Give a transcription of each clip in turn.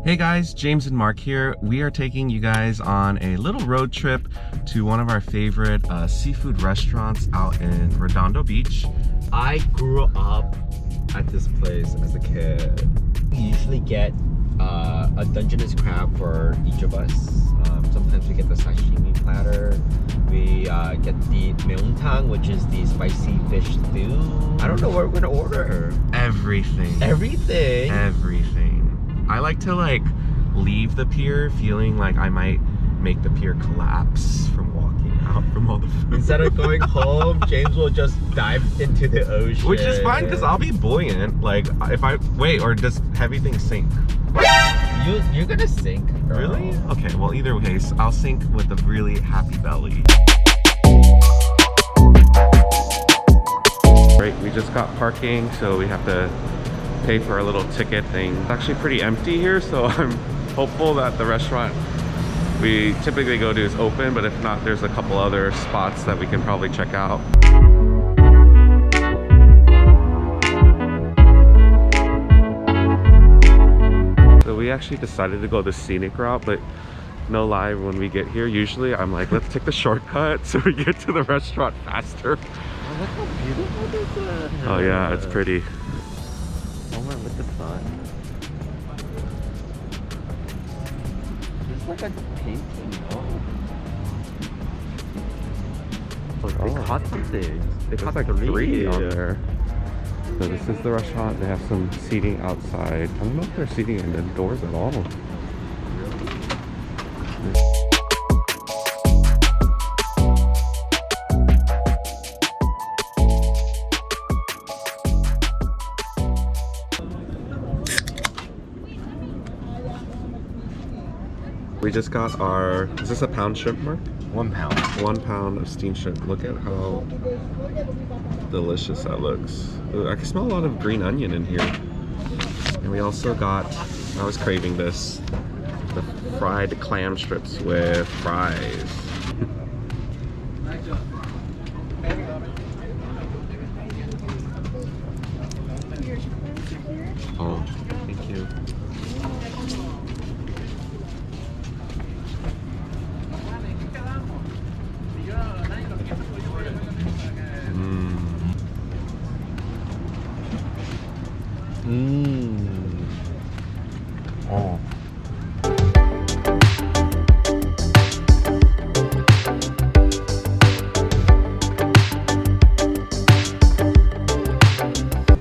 Hey guys, James and Mark here. We are taking you guys on a little road trip to one of our favorite seafood restaurants out in Redondo Beach. I grew up at this place as a kid. We usually get a dungeness crab for each of us. Sometimes we get the sashimi platter. We get the meontang, which is the spicy fish stew. I don't know what we're gonna order. Everything. Everything. I like to leave the pier feeling like I might make the pier collapse from walking out from all the food. Instead of going home, James will just dive into the ocean. Which is fine because I'll be buoyant. Like if I wait, or does heavy things sink? You're gonna sink, girl. Really? Okay, well either case, I'll sink with a really happy belly. Right, we just got parking, so we have to pay for a little ticket thing. It's actually pretty empty here, so I'm hopeful that the restaurant we typically go to is open, but if not, there's a couple other spots that we can probably check out. So we actually decided to go the scenic route, but no lie, when we get here, usually I'm like, let's take the shortcut so we get to the restaurant faster. Oh, look how beautiful this is. Oh yeah, it's pretty. Somewhere with the sun. It's like a painting, They caught something. They caught like three on there. So this is the restaurant. They have some seating outside. I don't know if they're seating indoors at all. We just got our, is this a pound shrimp, Mark? 1 pound. 1 pound of steamed shrimp. Look at how delicious that looks. Ooh, I can smell a lot of green onion in here. And we also got, I was craving this, the fried clam strips with fries. Oh, thank you. Oh.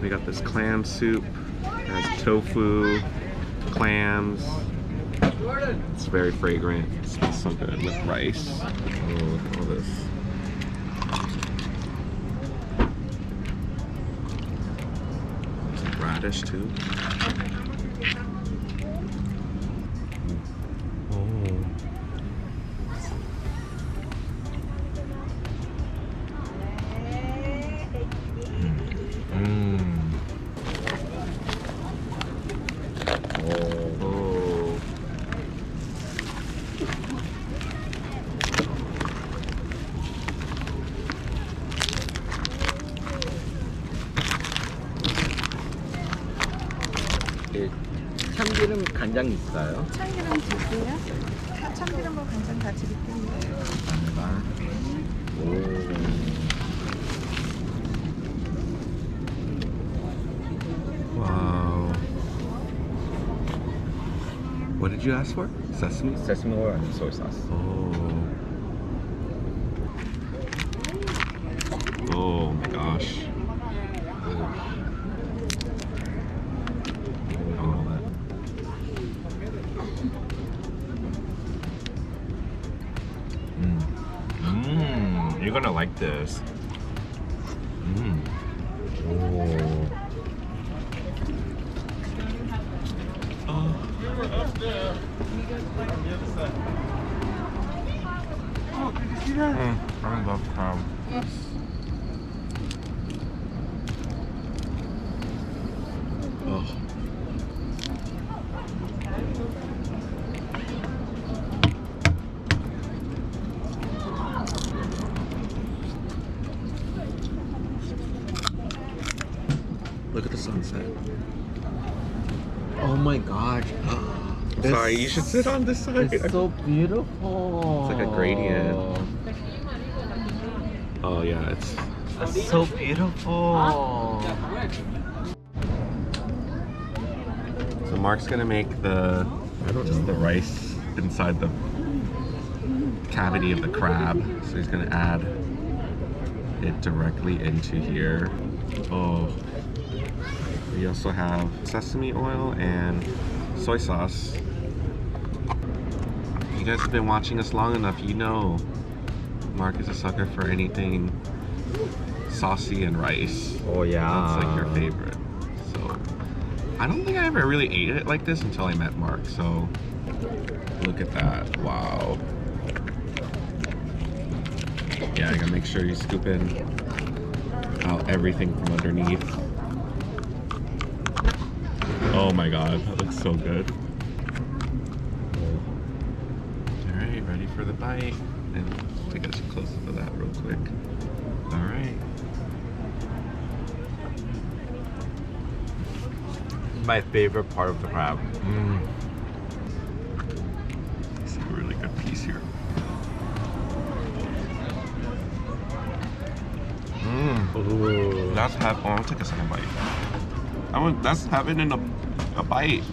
We got this clam soup. It has tofu, clams. It's very fragrant. It smells so good with rice. Oh, look at all this. Some radish too. 참기름 간장 있어요? 참기름 드세요? 참기름과 간장 다 드릴게요. 감사합니다. Wow. What did you ask for? Sesame? Sesame oil and soy sauce. Oh my gosh. You're gonna like this. I love clam. Oh. Look at the sunset. Oh my gosh. Sorry, you should sit on this side. It's so beautiful. It's like a gradient. Oh yeah, it's so beautiful. so Mark's gonna make the the rice inside the cavity of the crab. So he's gonna add it directly into here. Oh, we also have sesame oil and soy sauce. You guys have been watching us long enough, you know Mark is a sucker for anything saucy and rice. Oh yeah. That's like your favorite. So I don't think I ever really ate it like this until I met Mark. So look at that. Wow. Yeah, I gotta make sure you scoop in out everything from underneath. Oh my god, that looks so good. Alright, ready for the bite. And I got some close up of that real quick. Alright. My favorite part of the crab. It's a really good piece here. Ooh. That's half. Oh, I'll take a second bite. That's having in a bite.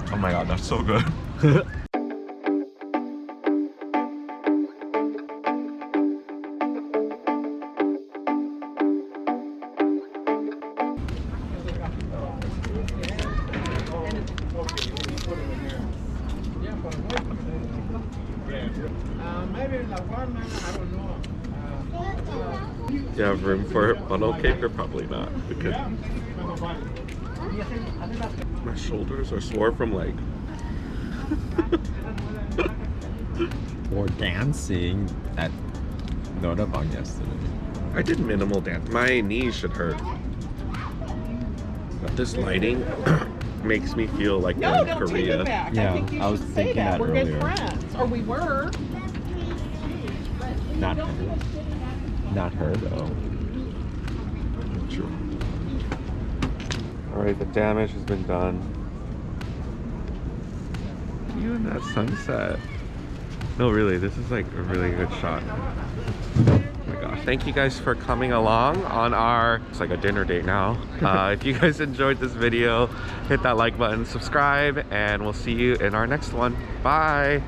Oh my god, that's so good. You have room for funnel cake or probably not? Because my shoulders are sore from like Or dancing at Redondo Beach yesterday. I did minimal dance. My knees should hurt. But this lighting makes me feel like No, we're in don't take Korea. it back. Yeah, I think you I was should say thinking that We're earlier. good friends. Or we were. Not her. Not her though. True. Alright, the damage has been done. You and that sunset. No, really, this is like a really good shot. Oh my gosh. Thank you guys for coming along on our, it's like a dinner date now. If you guys enjoyed this video, hit that like button, subscribe, and we'll see you in our next one. Bye.